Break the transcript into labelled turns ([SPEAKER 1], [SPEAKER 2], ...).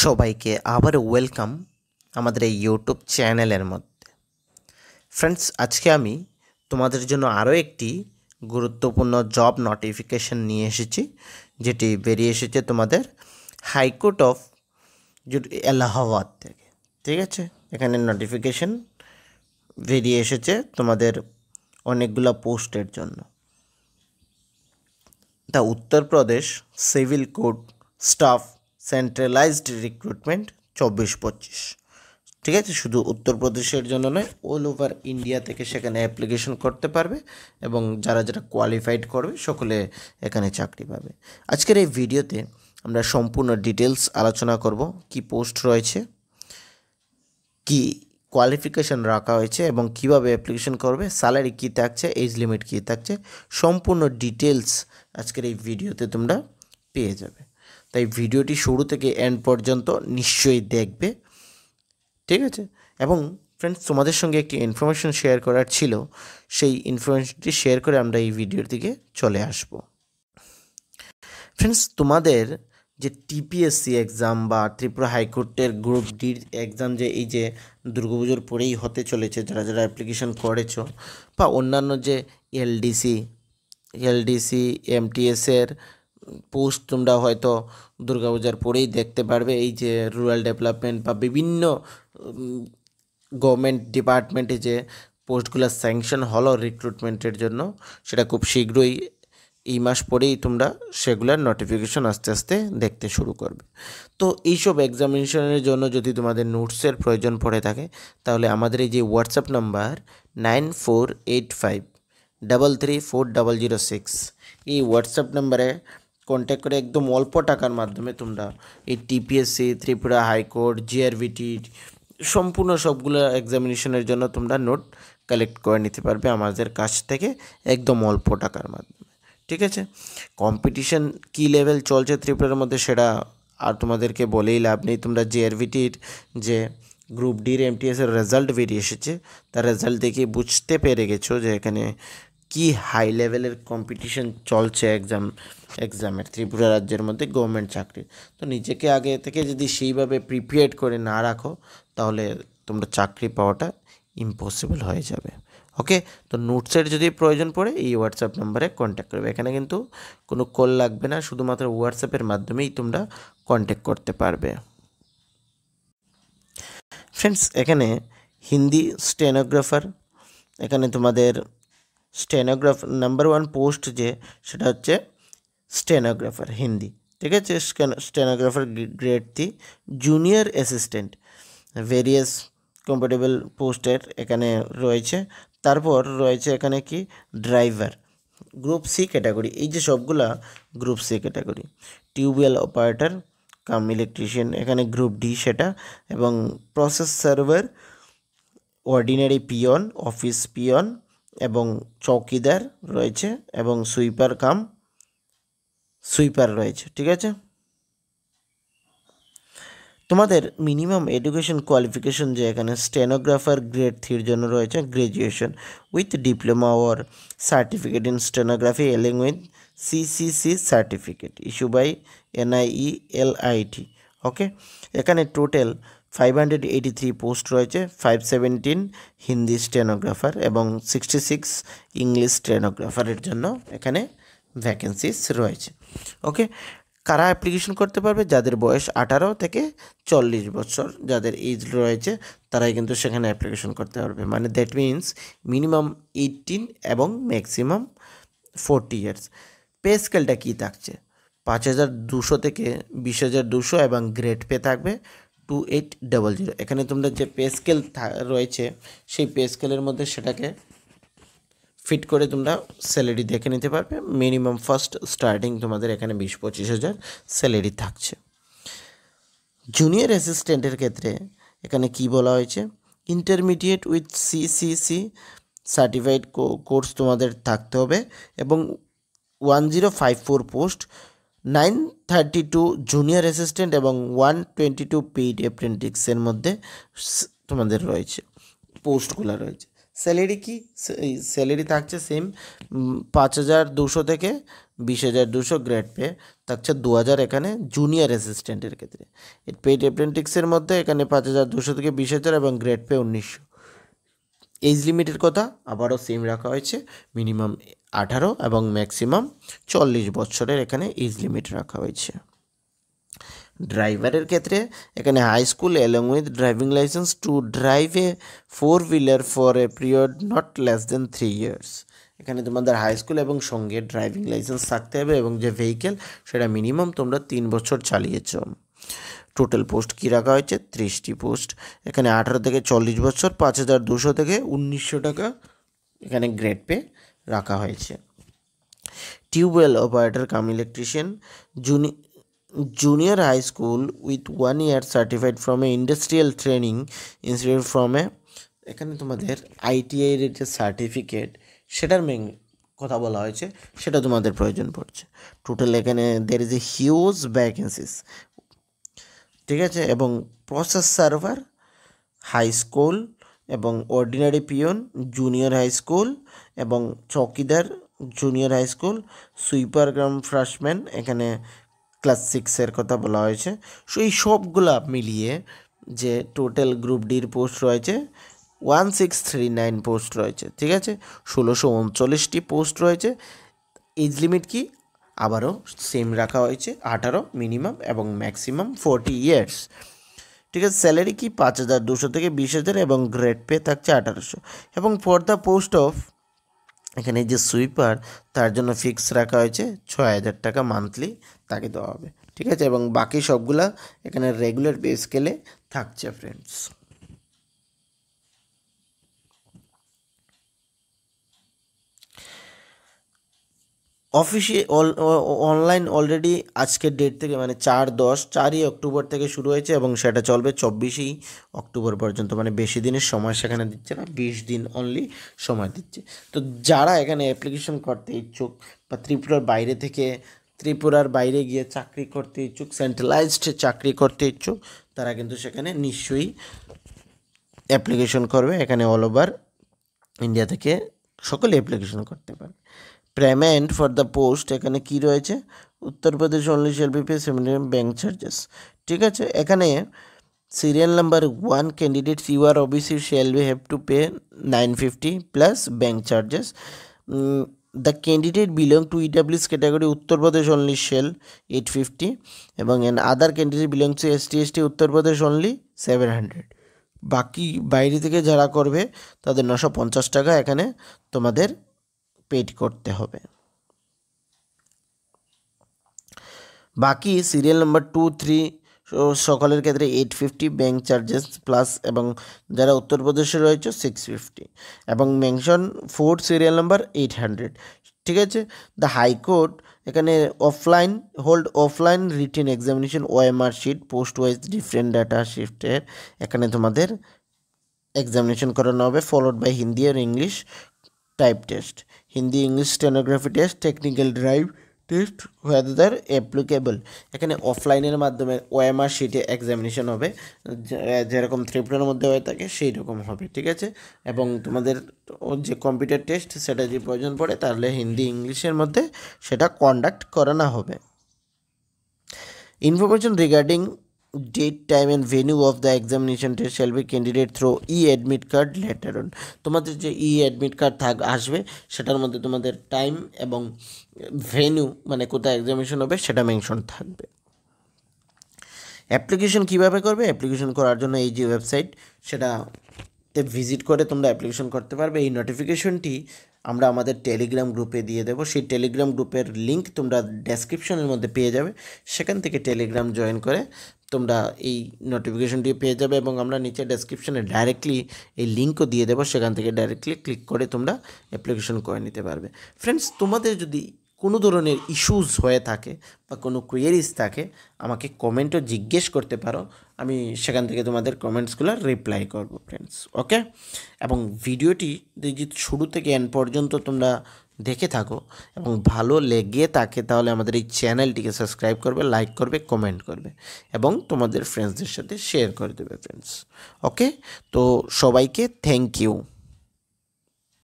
[SPEAKER 1] সবাইকে আবার ওয়েলকাম আমাদের এই ইউটিউব চ্যানেলের মধ্যে। ফ্রেন্ডস, আজকে আমি তোমাদের জন্য আরও একটি গুরুত্বপূর্ণ জব নোটিফিকেশন নিয়ে এসেছি, যেটি বেরিয়ে এসেছে তোমাদের হাইকোর্ট অফ এলাহাবাদ থেকে। ঠিক আছে, এখানে নোটিফিকেশন বেরিয়ে এসেছে তোমাদের অনেকগুলো পোস্টের জন্য। The Uttar Pradesh civil code staff centralised recruitment 24-25। ঠিক আছে, শুধু উত্তরপ্রদেশের জন্য নয়, অল ওভার ইন্ডিয়া থেকে সেখানে অ্যাপ্লিকেশন করতে পারবে এবং যারা যারা কোয়ালিফাইড করবে সকলে এখানে চাকরি পাবে। আজকের এই ভিডিওতে আমরা সম্পূর্ণ ডিটেলস আলোচনা করব, কি পোস্ট রয়েছে, কি কোয়ালিফিকেশন রাখা হয়েছে এবং কিভাবে অ্যাপ্লিকেশন করবে, স্যালারি কী থাকছে, এজ লিমিট কী থাকছে, সম্পূর্ণ ডিটেলস আজকের এই ভিডিওতে তোমরা পেয়ে যাবে। তাই ভিডিওটি শুরু থেকে এন্ড পর্যন্ত নিশ্চয়ই দেখবে। ঠিক আছে, এবং ফ্রেন্ডস, তোমাদের সঙ্গে একটি ইনফরমেশন শেয়ার করার ছিল, সেই ইনফরমেশনটি শেয়ার করে আমরা এই ভিডিওর দিকে চলে আসব। ফ্রেন্ডস, তোমাদের যে টিপিএসসি এক্সাম বা ত্রিপুরা হাইকোর্টের গ্রুপ ডির এক্সাম যে এই যে দুর্গাপুজোর পরেই হতে চলেছে, যারা যারা অ্যাপ্লিকেশন করেছো, বা অন্যান্য যে এলডিসি এমটিএসের পোস্ট তোমরা হয়তো দুর্গাপূজার পরেই দেখতে পারবে। এই যে রুরাল ডেভেলপমেন্ট বা বিভিন্ন গভর্নমেন্ট ডিপার্টমেন্টে যে পোস্টগুলো স্যাংশন হলো রিক্রুটমেন্টের জন্য, সেটা খুব শীঘ্রই এই মাস পরেই তোমরা সেগুলোর নোটিফিকেশন আস্তে আস্তে দেখতে শুরু করবে। তো এইসব এক্সামিনেশনের জন্য যদি তোমাদের নোটসের প্রয়োজন পড়ে থাকে, তাহলে আমাদের এই যে হোয়াটসঅ্যাপ নাম্বার 9485334006, এই হোয়াটসঅ্যাপ নাম্বারে কন্ট্যাক্ট করে একদম অল্প টাকার মাধ্যমে তোমরা এই টিপিএসসি, ত্রিপুরা হাইকোর্ট, জিআরভিটি সম্পূর্ণ সবগুলো এক্সামিনেশনের জন্য তোমরা নোট কালেক্ট করে নিতে পারবে আমাদের কাছ থেকে একদম অল্প টাকার মাধ্যমে। ঠিক আছে, কম্পিটিশন কী লেভেল চলছে ত্রিপুরার মধ্যে সেটা আর তোমাদেরকে বলেই লাভ নেই। তোমরা জিআরভিটির যে গ্রুপ ডির এমটিএসের রেজাল্ট বেরিয়ে এসেছে, তার রেজাল্ট দেখে বুঝতে পেরে গেছো যে এখানে কি হাই লেভেলের কম্পিটিশন চলছে এক্সামের ত্রিপুরা রাজ্যের মধ্যে গভর্নমেন্ট চাকরি। তো নিজেকে আগে থেকে যদি সেইভাবে প্রিপেয়ার করে না রাখো, তাহলে তোমরা চাকরি পাওয়াটা ইম্পসিবল হয়ে যাবে। ওকে, তো নোটসের যদি প্রয়োজন পড়ে এই হোয়াটসঅ্যাপ নাম্বারে কন্ট্যাক্ট করবে। এখানে কিন্তু কোনো কল লাগবে না, শুধুমাত্র হোয়াটসঅ্যাপের মাধ্যমেই তোমরা কন্ট্যাক্ট করতে পারবে। ফ্রেন্ডস, এখানে হিন্দি স্টেনোগ্রাফার, এখানে তোমাদের স্টেনোগ্রাফার নাম্বার 1 পোস্ট যে সেটা হচ্ছে স্টেনোগ্রাফার হিন্দি। ঠিক আছে, stenographer grade 3, junior assistant, various comparable পোস্টের এখানে রয়েছে। তারপর রয়েছে এখানে কি ড্রাইভার, গ্রুপ সি ক্যাটাগরি, এই যে সবগুলা group C category. Tubewell operator cum electrician এখানে গ্রুপ ডি সেটা, এবং process server, ordinary peon, office peon এবং চৌকিদার রয়েছে, এবং সুইপার রয়েছে। ঠিক আছে, তোমাদের মিনিমাম এডুকেশন কোয়ালিফিকেশন যে এখানে স্টেনোগ্রাফার গ্রেড 3 জন্য রয়েছে graduation with diploma or certificate in stenography along with CCC certificate issue by NIELIT। Okay, এখানে টোটাল 583 পোস্ট রয়েছে, 517 হিন্দি স্টেনোগ্রাফার এবং 66 ইংলিশ স্টেনোগ্রাফারের জন্য এখানে ভ্যাকেন্সিস রয়েছে। ওকে, কারা অ্যাপ্লিকেশন করতে পারবে? যাদের বয়স 18 থেকে 40 বছর, যাদের এজ রয়েছে তারাই কিন্তু সেখানে অ্যাপ্লিকেশন করতে পারবে। মানে দ্যাট মিনস মিনিমাম 18 এবং ম্যাক্সিমাম 40 ইয়ার্স। পে স্কেলটা কী থাকছে? 5200 থেকে 20200 এবং গ্রেড পে থাকবে 2800। এখানে তোমরা যে পে স্কেল রয়েছে সেই পে স্কেলের মধ্যে সেটাকে ফিট করে তোমরা স্যালারি দেখে নিতে পারবে। মিনিমাম ফার্স্ট স্টার্টিং তোমাদের এখানে 20-25 হাজার স্যালারি থাকছে। জুনিয়র অ্যাসিস্ট্যান্টের ক্ষেত্রে এখানে কি বলা হয়েছে? Intermediate with CCC certified course তোমাদের থাকতে হবে, এবং 1054 পোস্ট, 932 জুনিয়র অ্যাসিস্ট্যান্ট এবং 122 পেইড অ্যাপ্রেন্টিসের মধ্যে তোমাদের রয়েছে পোস্টগুলো রয়েছে। স্যালারি কি? স্যালারি থাকছে সেম 5200 থেকে 20,200 গ্রেড পে থাকছে 2,000 এখানে জুনিয়র অ্যাসিস্ট্যান্টের ক্ষেত্রে। পেইড অ্যাপ্রেন্টিক্সের মধ্যে এখানে 5,200 থেকে 20,000 এবং গ্রেড পে 1,900। এজ লিমিটের কথা আবারও সেম রাখা হয়েছে, মিনিমাম 18 এবং ম্যাক্সিমাম 40 বছরের এখানে এজ লিমিট রাখা হয়েছে। ড্রাইভারের ক্ষেত্রে এখানে high school along with driving licence to drive a 4-wheeler for a period not less than 3 years। এখানে তোমাদের হাই স্কুল এবং সঙ্গে ড্রাইভিং লাইসেন্স থাকতে হবে এবং যে ভেহিকেল সেটা মিনিমাম তোমরা 3 বছর চালিয়েছ। টোটাল পোস্ট কী রাখা হয়েছে? 30টি পোস্ট। এখানে 18 থেকে 40 বছর 5,200 থেকে 1,900 টাকা এখানে গ্রেড পে রাখা হয়েছে। Tubewell operator cum electrician junior high school with 1 year certified from a industrial training institute from a এখানে তোমাদের ITI এর যে সার্টিফিকেট সেটার মেন কথা বলা হয়েছে, সেটা তোমাদের প্রয়োজন পড়ছে। টোটাল এখানে there is a huge vacancies, ঠিক আছে। এবং প্রসেস সার্ভার হাই স্কুল এবং ordinary peon junior high school এবং chowkidar junior high school, sweeper গ্রাম ফ্রেশম্যান এখানে ক্লাস 6-এর কথা বলা হয়েছে। সো এই সবগুলা মিলিয়ে যে টোটাল গ্রুপ ডির পোস্ট রয়েছে 1639 পোস্ট রয়েছে, ঠিক আছে। 1639টি পোস্ট রয়েছে। এজ লিমিট কি আবারও সেম রাখা হয়েছে, 18 মিনিমাম এবং ম্যাক্সিমাম 40 years, ঠিক আছে। স্যালারি কি 5,200 থেকে 20,000 এবং গ্রেড পে থাকছে 1,800। এবং ফর দ্য পোস্ট অফ এখানে যে সুইপার তার জন্য ফিক্স রাখা হয়েছে 6,000 টাকা মান্থলি তাকে দেওয়া হবে, ঠিক আছে। এবং বাকি সবগুলা এখানে রেগুলার পে স্কেলে থাকছে ফ্রেন্ডস। অনলাইন অলরেডি আজকের ডেট থেকে মানে 4 অক্টোবর থেকে শুরু হয়েছে এবং সেটা চলবে 24 অক্টোবর পর্যন্ত, মানে বেশি দিনের সময় সেখানে দিচ্ছে না, 20 দিন অনলি সময় দিচ্ছে। তো যারা এখানে অ্যাপ্লিকেশন করতে ইচ্ছুক বা ত্রিপুরার বাইরে গিয়ে চাকরি করতে ইচ্ছুক, সেন্ট্রালাইজড চাকরি করতে ইচ্ছুক, তারা কিন্তু সেখানে নিশ্চয়ই অ্যাপ্লিকেশন করবে। এখানে অল ওভার ইন্ডিয়া থেকে সকলে অ্যাপ্লিকেশন করতে পারবে। পেমেন্ট ফর দ্য পোস্ট এখানে কি রয়েছে? Uttar Pradesh only shall be pay bank charges, ঠিক আছে। এখানে serial number 1 candidates U R OBC shall be have to pay 950 plus bank charges. The candidate belong to EWS category Uttar Pradesh only shall 850 এবং an other candidate belong to ST Uttar Pradesh only 700। বাকি বাইরে থেকে যারা করবে তাদের 950 টাকা এখানে তোমাদের পেড করতে হবে। বাকি সিরিয়াল নাম্বার 2, 3 সকলের ক্ষেত্রে 850 ব্যাঙ্ক চার্জেস প্লাস এবং যারা উত্তরপ্রদেশে রয়েছে 650 এবং মেনশন 4 সিরিয়াল নাম্বার 800, ঠিক আছে। দ্য হাইকোর্ট এখানে offline written examination OMR sheet post wise different data শিফটের এখানে তোমাদের এক্সামিনেশন করানো হবে, ফলোড বাই হিন্দি আর English type test, Hindi English stenography test, technical drive test whether applicable. এখানে অফলাইনের মাধ্যমে OMR শিটে এক্সামিনেশন হবে, যেরকম ত্রিপুরার মধ্যে হয়ে থাকে সেই রকম হবে, ঠিক আছে। এবং তোমাদের যে কম্পিউটার টেস্ট সেটা যদি প্রয়োজন পড়ে তাহলে হিন্দি ইংলিশের মধ্যে সেটা কন্ডাক্ট করানো হবে। Information regarding date time and venue of the examination test shall be candidate through admit card letter on. তোমাদের যে অ্যাডমিট কার্ড আসবে সেটার মধ্যে তোমাদের টাইম এবং ভেন্যু মানে কোথায় এক্সামিনেশন হবে সেটা মেনশন থাকবে। অ্যাপ্লিকেশন কীভাবে করবে? অ্যাপ্লিকেশন করার জন্য এই যে ওয়েবসাইট সেটাতে ভিজিট করে তোমরা অ্যাপ্লিকেশন করতে পারবে। এই নোটিফিকেশনটি আমরা আমাদের টেলিগ্রাম গ্রুপে দিয়ে দেবো, সেই টেলিগ্রাম গ্রুপের লিঙ্ক তোমরা ডেসক্রিপশনের মধ্যে পেয়ে যাবে, সেখান থেকে টেলিগ্রাম জয়েন করে তোমরা এই নোটিফিকেশনটি পেয়ে যাবে এবং আমরা নিচে ডেসক্রিপশনে ডাইরেক্টলি এই লিঙ্কও দিয়ে দেবো, সেখান থেকে ডাইরেক্টলি ক্লিক করে তোমরা অ্যাপ্লিকেশন করে নিতে পারবে। ফ্রেন্ডস, তোমাদের যদি কোনো ধরনের ইস্যুস হয়ে থাকে বা কোনো কোয়েরিজ থাকে আমাকে কমেন্টও জিজ্ঞেস করতে পারো, আমি সেখান থেকে তোমাদের কমেন্টসগুলো রিপ্লাই করব ফ্রেন্ডস, ওকে। এবং ভিডিওটি যদি শুরু থেকে এন্ড পর্যন্ত তোমরা দেখে থাকো এবং ভালো লেগে থাকে তাহলে আমাদের এই চ্যানেলটিকে সাবস্ক্রাইব করবে, লাইক করবে, কমেন্ট করবে এবং তোমাদের ফ্রেন্ডসদের সাথে শেয়ার করে দেবে ফ্রেন্ডস, ওকে। তো সবাইকে থ্যাংক ইউ।